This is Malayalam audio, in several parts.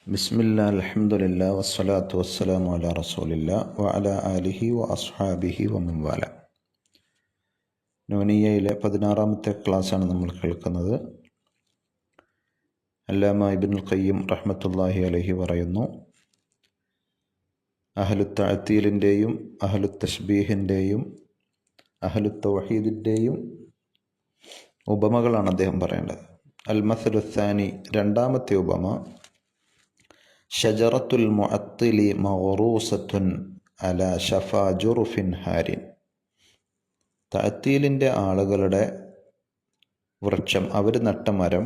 ബിസ്മില്ലാ അൽഹംദുലില്ലാ വസ്സലാത്തു വസ്സലാമു അലാ റസൂലില്ലാ വഅലാ ആലിഹി വ അസ്ഹാബിഹി വമൻ വാല. നൂനിയയിലെ 16-ാമത്തെ ക്ലാസ്സാണ് നമ്മൾ കേൾക്കുന്നത്. അല്ലാമ ഇബ്നുൽ ഖയ്യിം റഹ്മത്തുള്ളാഹി അലൈഹി പറയുന്നു, അഹ്ലുത്ത് തഅ്തീലിൻ്റെയും അഹ്ലുത്ത് തശ്ബീഹിൻ്റെയും അഹ്ലുത്ത് തൗഹീദിൻ്റെയും ഉപമകളാണ് അദ്ദേഹം പറയേണ്ടത്. അൽ മസലു സാനി, രണ്ടാമത്തെ ഉപമ, ഷജറത്തുൽ മുഅത്തിലി മഗ്റൂസത്തുൻ അലാ ഷഫാ ജുർഫിൻ ഹാരിൻ. തഅ്തീലിൻ്റെ ആളുകളുടെ വൃക്ഷം, അവർ നട്ട മരം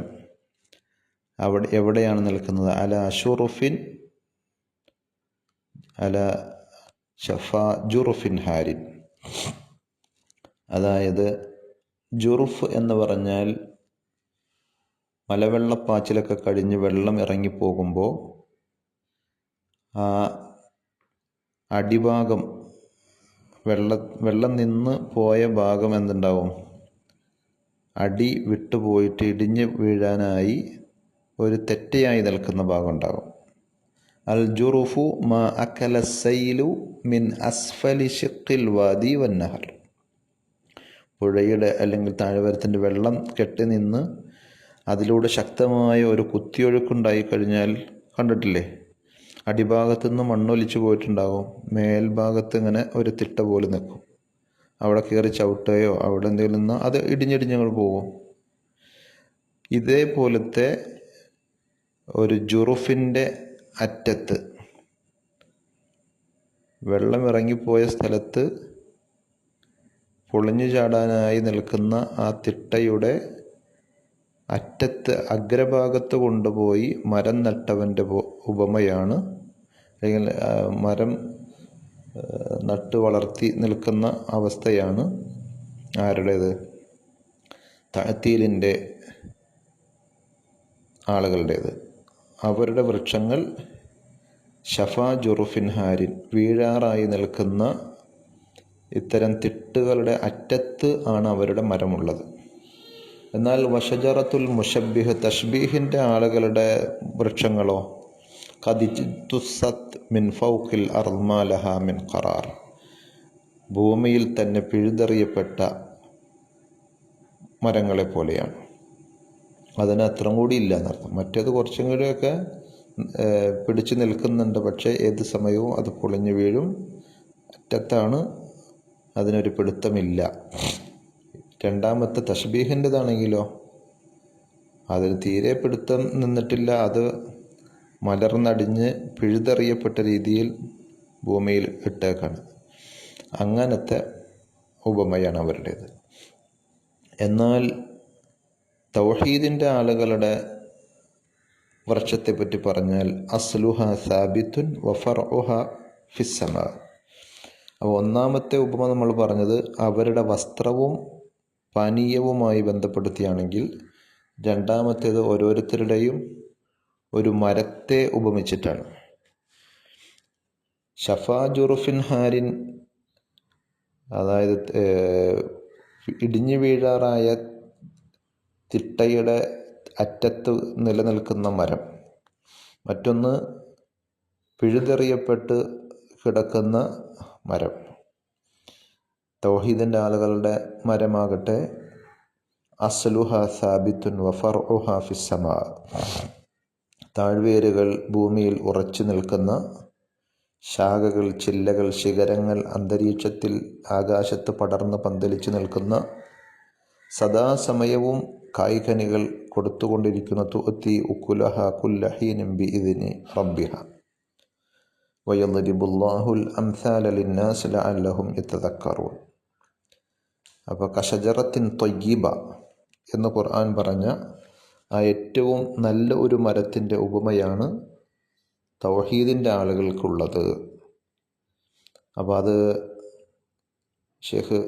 എവിടെയാണ് നിൽക്കുന്നത്? അലാ ഷഫാ ജുർഫിൻ ഹാരിൻ. അതായത് ജുർഫ് എന്ന് പറഞ്ഞാൽ മലവെള്ളപ്പാച്ചിലൊക്കെ കഴിഞ്ഞ് വെള്ളം ഇറങ്ങിപ്പോകുമ്പോൾ ആ അടിഭാഗം, വെള്ളം നിന്ന് പോയ ഭാഗം എന്തുണ്ടാവും? അടി വിട്ടുപോയിട്ട് ഇടിഞ്ഞ് വീഴാനായി ഒരു തെറ്റയായി നിൽക്കുന്ന ഭാഗം ഉണ്ടാകും. അൽ ജുറുഫു മാ അക്കല സൈലു മിൻ അസ്ഫലി ഷിഖിൽ വാദി വന്നഹർ. പുഴയുടെ അല്ലെങ്കിൽ താഴ്വാരത്തിൻ്റെ വെള്ളം കെട്ടി നിന്ന് അതിലൂടെ ശക്തമായ ഒരു കുത്തിയൊഴുക്കുണ്ടായി കഴിഞ്ഞാൽ കണ്ടിട്ടില്ലേ? അടിഭാഗത്തു നിന്ന് മണ്ണൊലിച്ചു പോയിട്ടുണ്ടാകും, മേൽഭാഗത്ത് ഇങ്ങനെ ഒരു തിട്ട പോലെ നിൽക്കും. അവിടെ കയറി ചവിട്ടുകയോ അവിടെ എന്തെങ്കിലും നിന്നാൽ അത് ഇടിഞ്ഞിടിഞ്ഞങ്ങൾ പോകും. ഇതേപോലത്തെ ഒരു ജുറുഫിൻ്റെ അറ്റത്ത്, വെള്ളം ഇറങ്ങിപ്പോയ സ്ഥലത്ത് പൊളിഞ്ഞു ചാടാനായി നിൽക്കുന്ന ആ തിട്ടയുടെ അറ്റത്ത് അഗ്രഭാഗത്ത് കൊണ്ടുപോയി മരം നട്ടവൻ്റെ ഉപമയാണ്, അല്ലെങ്കിൽ മരം നട്ട് വളർത്തി നിൽക്കുന്ന അവസ്ഥയാണ് ആരുടേത്? തഅ്തീലിൻ്റെ ആളുകളുടേത്. അവരുടെ വൃക്ഷങ്ങൾ ഷഫാ ജുറുഫിൻ ഹാരിൻ, വീഴാറായി നിൽക്കുന്ന ഇത്തരം തിട്ടുകളുടെ അറ്റത്ത് ആണ് അവരുടെ മരമുള്ളത്. എന്നാൽ വഷജറത്തുൽ മുഷബ്ബിഹ്, തശ്ബീഹിൻ്റെ ആളുകളുടെ വൃക്ഷങ്ങളോ, ഖദിജ്തുസത്ത് മിൻ ഫൗഖിൽ അർദ് മാ ലഹാ മിൻ ഖറാർ, ഭൂമിയിൽ തന്നെ പിഴുതെറിയപ്പെട്ട മരങ്ങളെ പോലെയാണ്. അതിന് അത്ര കൂടി ഇല്ല എന്നർത്ഥം. മറ്റേത് കുറച്ചും കൂടിയൊക്കെ പിടിച്ചു നിൽക്കുന്നുണ്ട്, പക്ഷേ ഏത് സമയവും അത് പൊളിഞ്ഞു വീഴും. അറ്റത്താണ്, അതിനൊരു പിടുത്തമില്ല. രണ്ടാമത്തെ തശ്ബീഹിൻ്റെതാണെങ്കിലോ അതിന് തീരെ പിടുത്തം നിന്നിട്ടില്ല, അത് മലർന്നടിഞ്ഞ് പിഴുതെറിയപ്പെട്ട രീതിയിൽ ഭൂമിയിൽ ഇട്ടേക്കാണ്. അങ്ങനത്തെ ഉപമയാണ് അവരുടേത്. എന്നാൽ തൗഹീദിൻ്റെ ആളുകളുടെ വൃക്ഷത്തെപ്പറ്റി പറഞ്ഞാൽ അസ്ലുഹ സാബിത്തുൻ വഫർഉഹ ഫിസ്സമാ. അപ്പോൾ ഒന്നാമത്തെ ഉപമ നമ്മൾ പറഞ്ഞത് അവരുടെ വസ്ത്രവും പാനീയവുമായി ബന്ധപ്പെടുത്തിയാണെങ്കിൽ, രണ്ടാമത്തേത് ഓരോരുത്തരുടെയും ഒരു മരത്തെ ഉപമിച്ചിട്ടാണ്. ഷഫാ ജുറുഫിൻ ഹാരിൻ, അതായത് ഇടിഞ്ഞു വീഴാറായ തിട്ടയുടെ അറ്റത്ത് നിലനിൽക്കുന്ന മരം. മറ്റൊന്ന് പിഴുതെറിയപ്പെട്ട് കിടക്കുന്ന മരം. തൗഹീദിൻ്റെ ആളുകളുടെ മരമാകട്ടെ അസ്ലുഹ സാബിത്തുൻ വഫർഉഹ ഫിസ്സമാ, താഴ്വേരുകൾ ഭൂമിയിൽ ഉറച്ചു നിൽക്കുന്ന, ശാഖകൾ, ചില്ലകൾ, ശിഖരങ്ങൾ അന്തരീക്ഷത്തിൽ, ആകാശത്ത് പടർന്ന് പന്തലിച്ചു നിൽക്കുന്ന, സദാസമയവും കായ്കനികൾ കൊടുത്തുകൊണ്ടിരിക്കുന്ന, തുഅത്തി ഉക്കുലഹ കുല്ല ഹീനിൻ ബിഇദ്നി റബ്ബിഹ വയദ്രിബുല്ലാഹുൽ അംസാല ലിന്നാസ് ലഅല്ലഹും യതദക്കറൂൻ. അപ്പോൾ കശജറത്തിൻ ത്വയ്യിബ എന്ന് ഖുർആൻ പറഞ്ഞ ആ ഏറ്റവും നല്ല ഒരു മരത്തിൻ്റെ ഉപമയാണ് തൗഹീദിൻ്റെ ആളുകൾക്കുള്ളത്. അപ്പോൾ അത് ഷെയ്ഖ്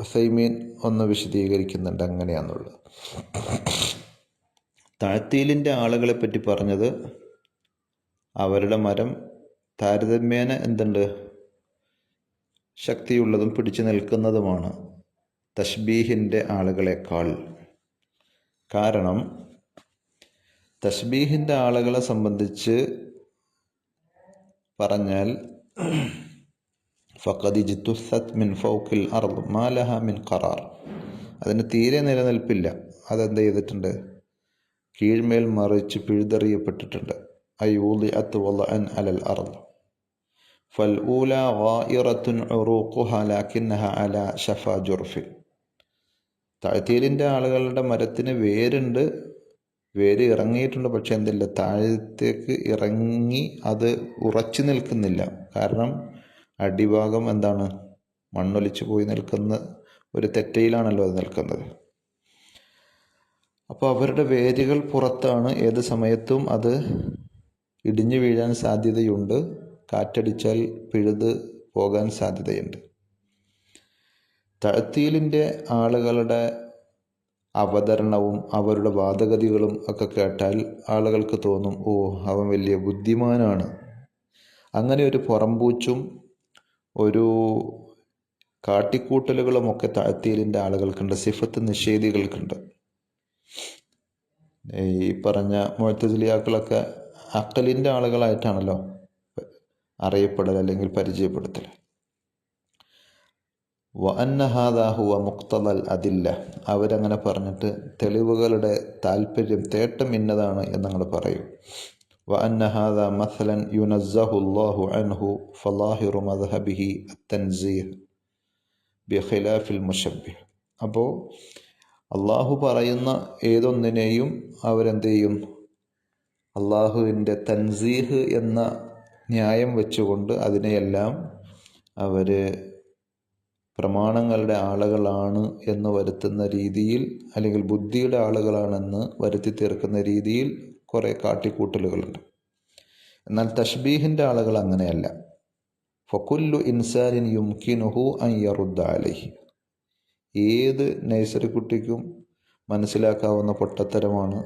ഉസൈമീൻ ഒന്ന് വിശദീകരിക്കുന്നുണ്ട് അങ്ങനെയാണെന്നുള്ളത്. തഅ്തീലിൻ്റെ ആളുകളെ പറ്റി പറഞ്ഞത് അവരുടെ മരം താരതമ്യേന എന്തുണ്ട്? ശക്തിയുള്ളതും പിടിച്ചു നിൽക്കുന്നതുമാണ് തശ്ബീഹിൻ്റെ ആളുകളെക്കാൾ. കാരണം തശ്ബീഹിൻ്റെ ആളുകളെ സംബന്ധിച്ച് പറഞ്ഞാൽ ഫഖദ് ഇജ്തുസ്സത് മിൻ ഫൗഖിൽ അർദ് മാ ലഹാ മിൻ ഖറാർ, അതിന് തീരെ നിലനിൽപ്പില്ല. അതെന്ത് ചെയ്തിട്ടുണ്ട്? കീഴ്മേൽ മറിച്ച് പിഴുതെറിയപ്പെട്ടിട്ടുണ്ട്. ഐ വുളിഅത് വളഅൻ അലൽ അർദ് ഫൽ ഊല ഗായിറത്തുൻ ഉറൂഖുഹാ ലകിന്നഹാ അലാ ശഫാ ജുർഫിൻ. താഴ്ത്തീലിൻ്റെ ആളുകളുടെ മരത്തിന് വേരുണ്ട്, വേര് ഇറങ്ങിയിട്ടുണ്ട്, പക്ഷെ എന്തില്ല, താഴത്തേക്ക് ഇറങ്ങി അത് ഉറച്ചു നിൽക്കുന്നില്ല. കാരണം അടിഭാഗം എന്താണ്, മണ്ണൊലിച്ചു പോയി നിൽക്കുന്ന ഒരു തെറ്റയിലാണല്ലോ അത് നിൽക്കുന്നത്. അപ്പോൾ അവരുടെ വേരുകൾ പുറത്താണ്, ഏത് സമയത്തും അത് ഇടിഞ്ഞു വീഴാൻ സാധ്യതയുണ്ട്, കാറ്റടിച്ചാൽ പിഴുത് പോകാൻ സാധ്യതയുണ്ട്. തഅ്തീലിൻ്റെ ആളുകളുടെ അവതരണവും അവരുടെ വാദഗതികളും ഒക്കെ കേട്ടാൽ ആളുകൾക്ക് തോന്നും, ഓ അവൻ വലിയ ബുദ്ധിമാനാണ്. അങ്ങനെ ഒരു പുറംപൂച്ചും ഒരു കാട്ടിക്കൂട്ടലുകളുമൊക്കെ തഅ്തീലിൻ്റെ ആളുകൾക്കുണ്ട്, സിഫത്ത് നിഷേധികൾക്കുണ്ട്. ഈ പറഞ്ഞ മുഅ്തസിലിയാക്കളൊക്കെ അഖലിൻ്റെ ആളുകളായിട്ടാണല്ലോ അറിയപ്പെടൽ അല്ലെങ്കിൽ പരിചയപ്പെടുത്തൽ. വഅന്ന ഹാദാ ഹുവ മുഖ്തദൽ അദില്ല, അവരങ്ങനെ പറഞ്ഞിട്ട് തെളിവുകളുടെ താല്പര്യം, തേട്ടം ഇന്നതാണ് എന്നങ്ങൾ പറയും. വഅന്ന ഹാദാ മസലൻ യുനസ്സഹുല്ലാഹു അൻഹു ഫലാഹിറു മദ്ഹബിഹി അത്തൻസീഹ് ബിഖിലാഫിൽ മുശബ്ബിഹ്. അപ്പോൾ അള്ളാഹു പറയുന്ന ഏതൊന്നിനെയും അവരെന്ത് ചെയ്യും? അള്ളാഹുവിൻ്റെ തൻസീഹ് എന്ന ന്യായം വെച്ചുകൊണ്ട് അതിനെയെല്ലാം അവർ പ്രമാണങ്ങളുടെ ആളുകളാണ് എന്ന് വരുത്തുന്ന രീതിയിൽ, അല്ലെങ്കിൽ ബുദ്ധിയുടെ ആളുകളാണെന്ന് വരുത്തി തീർക്കുന്ന രീതിയിൽ കുറേ കാട്ടിക്കൂട്ടലുകളുണ്ട്. എന്നാൽ തഷ്ബീഹിൻ്റെ ആളുകൾ അങ്ങനെയല്ല. ഫകുല്ലു ഇൻസാനിൻ യുംകിനുഹു അൻ യറുദ്ദ അലൈഹി, ഏത് നഴ്സറി കുട്ടിക്കും മനസ്സിലാക്കാവുന്ന പൊട്ടത്തരമാണ്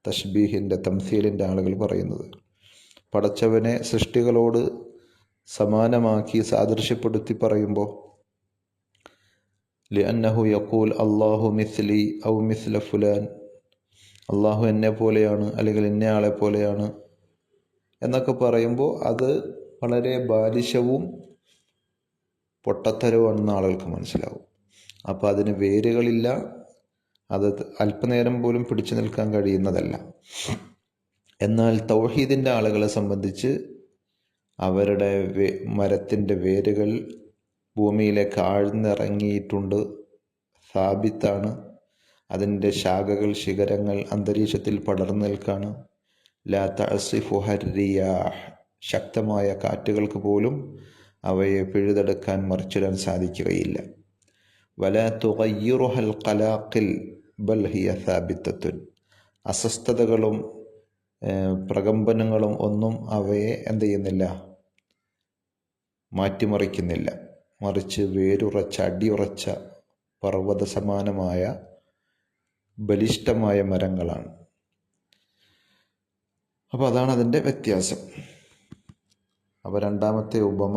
തഷ്ബീഹിൻ്റെ, തംസീലിൻ്റെ ആളുകൾ പറയുന്നത്. പടച്ചവനെ സൃഷ്ടികളോട് സമാനമാക്കി സാദൃശ്യപ്പെടുത്തി പറയുമ്പോൾ ലിഅന്നഹു യഖൂൽ അല്ലാഹു മിസ്ലി ഔ മിസ്ല ഫുലാൻ, അള്ളാഹു എന്നെ പോലെയാണ് അല്ലെങ്കിൽ എന്നെ ആളെ പോലെയാണ് എന്നൊക്കെ പറയുമ്പോൾ അത് വളരെ ബാലിശവും പൊട്ടത്തരവുമാണെന്ന് ആളുകൾക്ക് മനസ്സിലാവും. അപ്പോൾ അതിന് വേരുകളില്ല, അത് അല്പനേരം പോലും പിടിച്ചു നിൽക്കാൻ കഴിയുന്നതല്ല. എന്നാൽ തൗഹീദിൻ്റെ ആളുകളെ സംബന്ധിച്ച് അവരുടെ മരത്തിൻ്റെ വേരുകൾ ഭൂമിയിലേക്ക് ആഴ്ന്നിറങ്ങിയിട്ടുണ്ട്, സാബിത്താണ്. അതിൻ്റെ ശാഖകൾ, ശിഖരങ്ങൾ അന്തരീക്ഷത്തിൽ പടർന്നു നിൽക്കാണ്. ലാ തഅസിഫുഹ റിയാഹ്, ശക്തമായ കാറ്റുകൾക്ക് പോലും അവയെ പിഴുതെടുക്കാൻ, മറിച്ചിടാൻ സാധിക്കുകയില്ല. വലാ തുഗയ്യിറുഹൽ ഖലാഖിൽ ബൽ ഹിയ സാബിത്തത്തുൻ, അസ്വസ്ഥതകളും പ്രകമ്പനങ്ങളും ഒന്നും അവയെ എന്ത് ചെയ്യുന്നില്ല, മാറ്റിമറിക്കുന്നില്ല. മറിച്ച് വേരുറച്ച, അടിയുറച്ച, പർവ്വത സമാനമായ ബലിഷ്ഠമായ മരങ്ങളാണ്. അപ്പോൾ അതാണ് അതിൻ്റെ വ്യത്യാസം. അപ്പോൾ രണ്ടാമത്തെ ഉപമ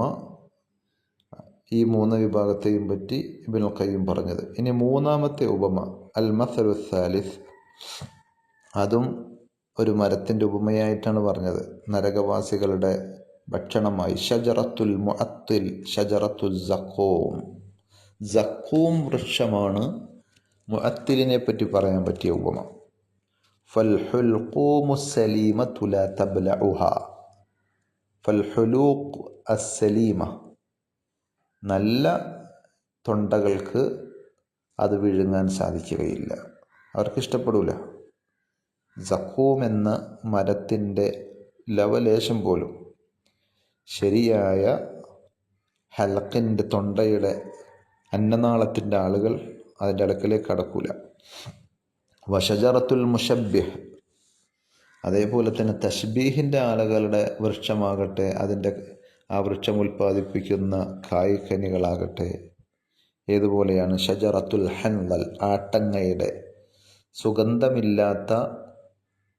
ഈ മൂന്ന് വിഭാഗത്തെയും പറ്റി ഇബ്നുൽ ഖയ്യിം പറഞ്ഞത്. ഇനി മൂന്നാമത്തെ ഉപമ അൽ മസലു സാലിസ്, അതും ഒരു മരത്തിൻ്റെ ഉപമയായിട്ടാണ് പറഞ്ഞത്, നരകവാസികളുടെ ഭക്ഷണമായി. ഷജറത്തുൽ മുഅത്തിൽ ഷജറത്തുൽ സഖൂം, സഖൂം വൃക്ഷമാണ് മുഅത്തിലിനെ പറ്റി പറയാൻ പറ്റിയ ഉപമ. ഫൽഹുൽഖൂമു സലീമതു ലാ തബ്ലഉഹ, ഫൽഹുലൂഖ് അസ്സലീമ, നല്ല തൊണ്ടകൾക്ക് അത് വിഴുങ്ങാൻ സാധിക്കുകയില്ല, അവർക്കിഷ്ടപ്പെടില്ല. സഖൂം എന്ന മരത്തിൻ്റെ ലവലേശം പോലും ശരിയായ ഹൽക്കിൻ്റെ, തൊണ്ടയുടെ അന്നനാളത്തിൻ്റെ ആളുകൾ അതിൻ്റെ അടുക്കലേക്ക് കടക്കൂല. വഷജറത്തുൽ മുഷബ്ബിഹ്, അതേപോലെ തന്നെ തഷ്ബീഹിൻ്റെ ആളുകളുടെ വൃക്ഷമാകട്ടെ, അതിൻ്റെ ആ വൃക്ഷം ഉൽപ്പാദിപ്പിക്കുന്ന കായ്ക്കനികളാകട്ടെ ഏതുപോലെയാണ്? ഷജറത്തുൽ ഹൻദൽ, ആട്ടങ്ങയുടെ സുഗന്ധമില്ലാത്ത,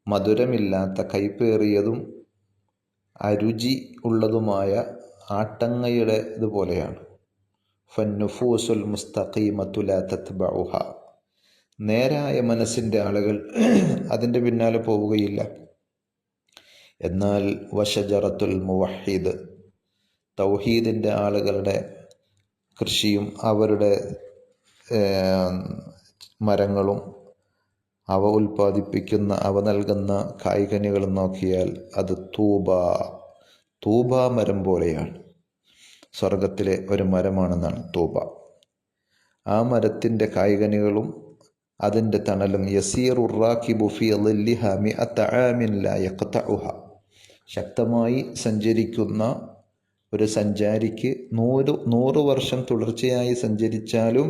മധുരമില്ലാത്ത, കൈപ്പേറിയതും അരുചി ഉള്ളതുമായ ആട്ടങ്ങയുടെ ഇതുപോലെയാണ്. ഫന്നുഫൂസുൽ മുസ്തഖീമതു ലാ തത്ബഉഹ, നേരായ മനസ്സിൻ്റെ ആളുകൾ അതിൻ്റെ പിന്നാലെ പോവുകയില്ല. എന്നാൽ വഷജറത്തുൽ മുവഹിദ്, തൗഹീദിൻ്റെ ആളുകളുടെ കൃഷിയും അവരുടെ മരങ്ങളും അവ ഉൽപ്പാദിപ്പിക്കുന്ന അവ നൽകുന്ന കായ്കനികളും നോക്കിയാൽ അത് തൂബ മരം പോലെയാണ്. സ്വർഗത്തിലെ ഒരു മരമാണെന്നാണ് തൂബ. ആ മരത്തിൻ്റെ കായ്കനികളും അതിൻ്റെ തണലും ശക്തമായി സഞ്ചരിക്കുന്ന ഒരു സഞ്ചാരിക്ക് 100 വർഷം തുടർച്ചയായി സഞ്ചരിച്ചാലും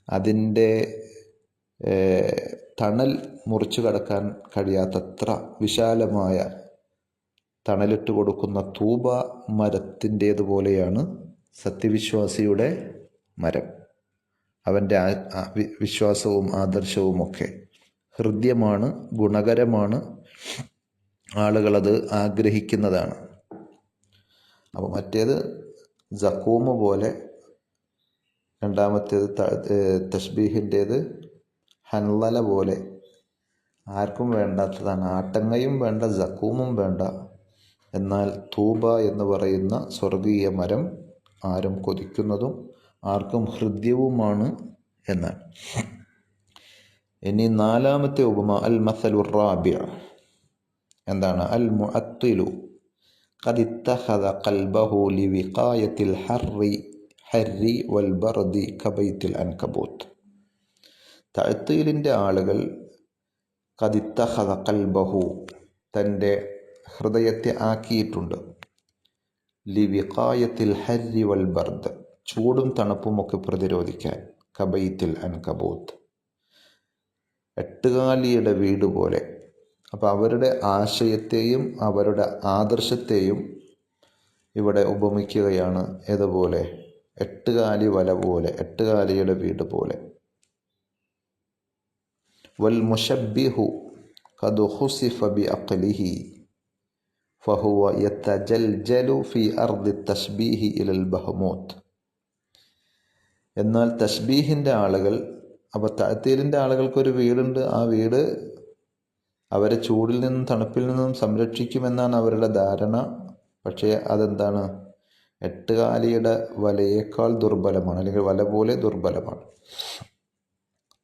അതിൻ്റെ തണൽ മുറിച്ചു കടക്കാൻ കഴിയാത്തത്ര വിശാലമായ തണലിട്ട് കൊടുക്കുന്ന തൂബ മരത്തിൻ്റേതുപോലെയാണ് സത്യവിശ്വാസിയുടെ മരം. അവൻ്റെ വിശ്വാസവും ആദർശവുമൊക്കെ ഹൃദ്യമാണ്, ഗുണകരമാണ്, ആളുകളത് ആഗ്രഹിക്കുന്നതാണ്. അപ്പോൾ മറ്റേത് സഖൂമ് പോലെ, രണ്ടാമത്തേത് തശ്ബീഹിൻ്റേത് ഹൻലല പോലെ ആർക്കും വേണ്ടാത്തതാണ്. ആട്ടങ്ങയും വേണ്ട, സഖൂമും വേണ്ട. എന്നാൽ തൂബ എന്ന് പറയുന്ന സ്വർഗീയ മരം ആരും കൊതിക്കുന്നതും ആർക്കും ഹൃദ്യവുമാണ് എന്നാണ്. ഇനി 4ാമത്തെ ഉപമ അൽ മസലു റാബിഅ എന്താണ്? അൽ മുഅത്തിലു ഖദ് ഇത്തഖദ ഖൽബഹു ലിവിഖായത്തിൽ ഹർരി വൽ ബർദി കബൈത്തിൽ അൻകബൂത്ത്. തഅ്തീലിൻ്റെ ആളുകൾ ഖദ് ഇത്തഖദ ഖൽബഹു തൻ്റെ ഹൃദയത്തെ ആക്കിയിട്ടുണ്ട്, ലിവിഖായത്തിൽ ഹർരി വൽ ബർദ് ചൂടും തണുപ്പുമൊക്കെ പ്രതിരോധിക്കാൻ, കബൈത്തിൽ അൻകബൂത്ത് എട്ടുകാലിയുടെ വീട് പോലെ. അപ്പോൾ അവരുടെ ആശയത്തെയും അവരുടെ ആദർശത്തെയും ഇവിടെ ഉപമിക്കുകയാണ്. ഏതുപോലെ? എട്ടുകാലി വല പോലെ, എട്ടുകാലിയുടെ വീട് പോലെ. വൽ മുശബ്ബിഹു ഖദ് ഖുസിഫ ബി അഖ്ലിഹി ഫഹുവ യതജൽജലു ഫി അർദി തശ്ബീഹി ഇലൽ ബഹ്മൂത്ത്. എന്നാൽ തശ്ബീഹിൻ്റെ ആളുകൾ, അപ്പോൾ തഅ്തീലിൻ്റെ ആളുകൾക്കൊരു വീടുണ്ട്. ആ വീട് അവരെ ചൂടിൽ നിന്നും തണുപ്പിൽ നിന്നും സംരക്ഷിക്കുമെന്നാണ് അവരുടെ ധാരണ. പക്ഷേ അതെന്താണ്? എട്ടുകാലിയുടെ വലയേക്കാൾ ദുർബലമാണ്, അല്ലെങ്കിൽ വല പോലെ ദുർബലമാണ്.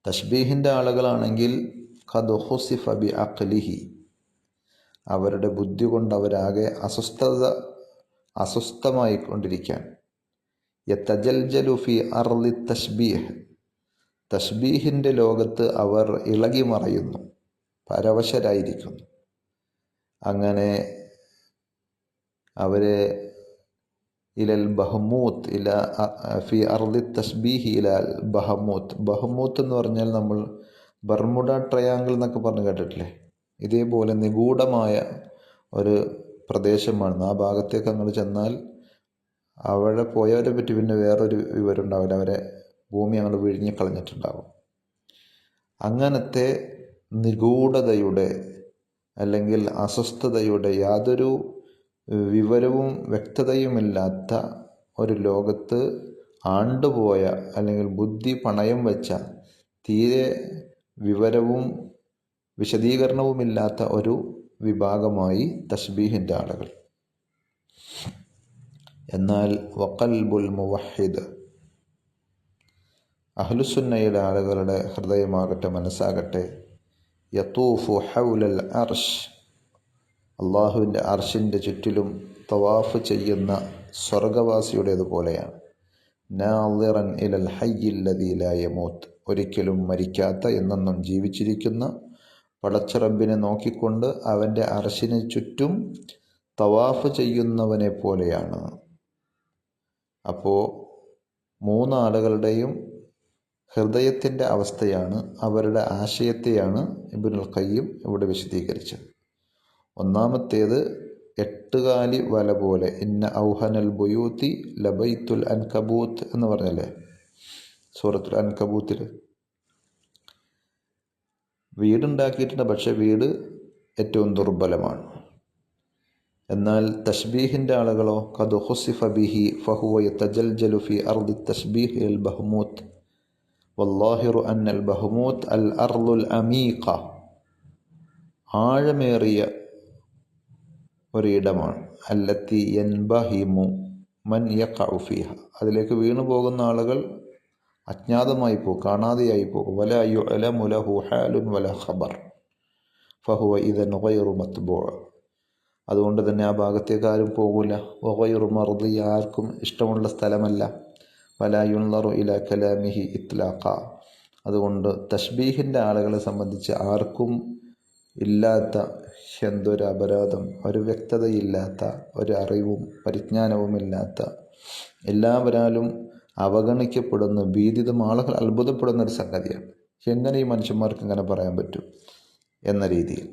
തശ്ബീഹിൻ്റെ ആളുകളാണെങ്കിൽ ഖദ് ഖുസിഫ ബി അഖ്ലിഹി, അവരുടെ ബുദ്ധി കൊണ്ട് അവരാകെ അസ്വസ്ഥമായിക്കൊണ്ടിരിക്കാൻ. യതജൽജലു ഫി അർളി തശ്ബീഹ്, തശ്ബീഹിൻ്റെ ലോകത്ത് അവർ ഇളകി മറയുന്നു, പരവശരായിരിക്കുന്നു. അങ്ങനെ അവരെ ഇലൽ ബഹ്മൂത്ത് ഫി അർളി തശ്ബീഹി ഇലൽ ബഹ്മൂത്ത്. ബഹ്മൂത്ത് എന്ന് പറഞ്ഞാൽ നമ്മൾ ബർമുഡ ട്രയാങ്കിൾ എന്നൊക്കെ പറഞ്ഞ് കേട്ടിട്ടില്ലേ? ഇതേപോലെ നിഗൂഢമായ ഒരു പ്രദേശമാണ്. ആ ഭാഗത്തേക്ക് അങ്ങോട്ട് ചെന്നാൽ അവിടെ പോയവരെ പറ്റി പിന്നെ വേറൊരു വിവരം ഉണ്ടാവില്ല. അവരെ ഭൂമി അങ്ങോട്ട് വിഴുങ്ങിക്കളഞ്ഞിട്ടുണ്ടാകും. അങ്ങനത്തെ നിഗൂഢതയുടെ അല്ലെങ്കിൽ അസ്വസ്ഥതയുടെ യാതൊരു വിവരവും വ്യക്തതയുമില്ലാത്ത ഒരു ലോകത്ത് ആണ്ടുപോയ അല്ലെങ്കിൽ ബുദ്ധി പണയം വെച്ച, തീരെ വിവരവും വിശദീകരണവുമില്ലാത്ത ഒരു വിഭാഗമായി തശ്ബീഹിൻ്റെ ആളുകൾ. എന്നാൽ വഖൽബുൽ മുവഹിദ്, അഹ്ലുസുന്നയുടെ ആളുകളുടെ ഹൃദയമാകട്ടെ മനസ്സാകട്ടെ, യതൂഫു ഹൗലൽ അർഷ്, അള്ളാഹുവിൻ്റെ അർഷിൻ്റെ ചുറ്റിലും തവാഫ് ചെയ്യുന്ന സ്വർഗവാസിയുടേതുപോലെയാണ്. നാളിറൻ ഇലൽ ഹയ്യില്ലദീ ലാ യമൂത്ത്, ഒരിക്കലും മരിക്കാത്ത എന്നെന്നും ജീവിച്ചിരിക്കുന്ന പടച്ചറബിനെ നോക്കിക്കൊണ്ട് അവൻ്റെ അർശിന് ചുറ്റും തവാഫ് ചെയ്യുന്നവനെ പോലെയാണ്. അപ്പോൾ 3 ആളുകളുടെയും ഹൃദയത്തിൻ്റെ അവസ്ഥയാണ്, അവരുടെ ആശയത്തെയാണ് ഇബ്നുൽ ഖയ്യിം ഇവിടെ വിശദീകരിച്ചത്. ഒന്നാമത്തേത് എട്ടുകാലി വല പോലെ, ഇന്ന ഔഹനൽ ബുയൂത്തി ലബൈത്തുൽ അൻകബൂത്ത് എന്ന് പറഞ്ഞല്ലേ സൂറത്തുൽ അൻകബൂത്തിൽ. വീടുണ്ടാക്കിയിട്ടുണ്ട്, പക്ഷെ വീട് ഏറ്റവും ദുർബലമാണ്. എന്നാൽ തശ്ബീഹിൻ്റെ ആളുകളോ ഖദ് ഖുസിഫ ബിഹി ഫഹുവ യതജൽജലു ഫി അർദി തശ്ബീഹ് അൽ ബഹ്മൂത്ത് വല്ലാഹിറു അന്നൽ ബഹ്മൂത്ത് അൽ അർളുൽ അമീഖ, ആഴമേറിയ ഒരിടമാണ്. അല്ലത്തി യൻബഹിമു മൻ യഖഉ ഫീഹ, അതിലേക്ക് വീണു പോകുന്ന ആളുകൾ അജ്ഞാതമായി പോകും, കാണാതെയായി പോകും. വല യുഅലമു ലഹു ഹാലുൻ വല ഖബർ ഫഹുവ ഇദൻ ഗൈറു മത്ബൂഅ. അതുകൊണ്ട് തന്നെ ആ ഭാഗത്തേക്ക് ആരും പോകില്ല. വഗൈറു മർദി, ആർക്കും ഇഷ്ടമുള്ള സ്ഥലമല്ല. വല യുൻളറു ഇല കലാമിഹി ഇത്ലാഖ. അതുകൊണ്ട് തശ്ബീഹിൻ്റെ ആളുകളെ സംബന്ധിച്ച് ആർക്കും ഇല്ലാത്ത എന്തൊരു അപരാധം, ഒരു വ്യക്തതയില്ലാത്ത, ഒരു അറിവും പരിജ്ഞാനവുമില്ലാത്ത, എല്ലാവരാലും അവഗണിക്കപ്പെടുന്ന, ഭീതിതം, ആളുകൾ അത്ഭുതപ്പെടുന്ന ഒരു സംഗതിയാണ്. എങ്ങനെ ഈ മനുഷ്യന്മാർക്ക് ഇങ്ങനെ പറയാൻ പറ്റും എന്ന രീതിയിൽ.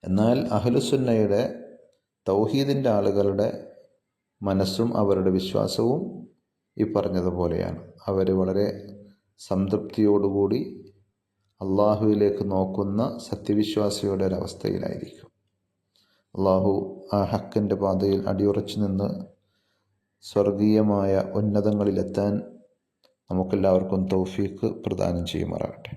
എന്നാൽ അഹ്ലുസുന്നയുടെ തൗഹീദിൻ്റെ ആളുകളുടെ മനസ്സും അവരുടെ വിശ്വാസവും ഈ പറഞ്ഞതുപോലെയാണ്. അവർ വളരെ സംതൃപ്തിയോടുകൂടി അള്ളാഹുവിലേക്ക് നോക്കുന്ന സത്യവിശ്വാസിയുടെ ഒരവസ്ഥയിലായിരിക്കും. അള്ളാഹു ആ ഹക്കിൻ്റെ പാതയിൽ അടിയുറച്ചു നിന്ന് സ്വർഗീയമായ ഉന്നതങ്ങളിലെത്താൻ നമുക്കെല്ലാവർക്കും തൗഫീഖ് പ്രദാനം ചെയ്യുമാറാകട്ടെ.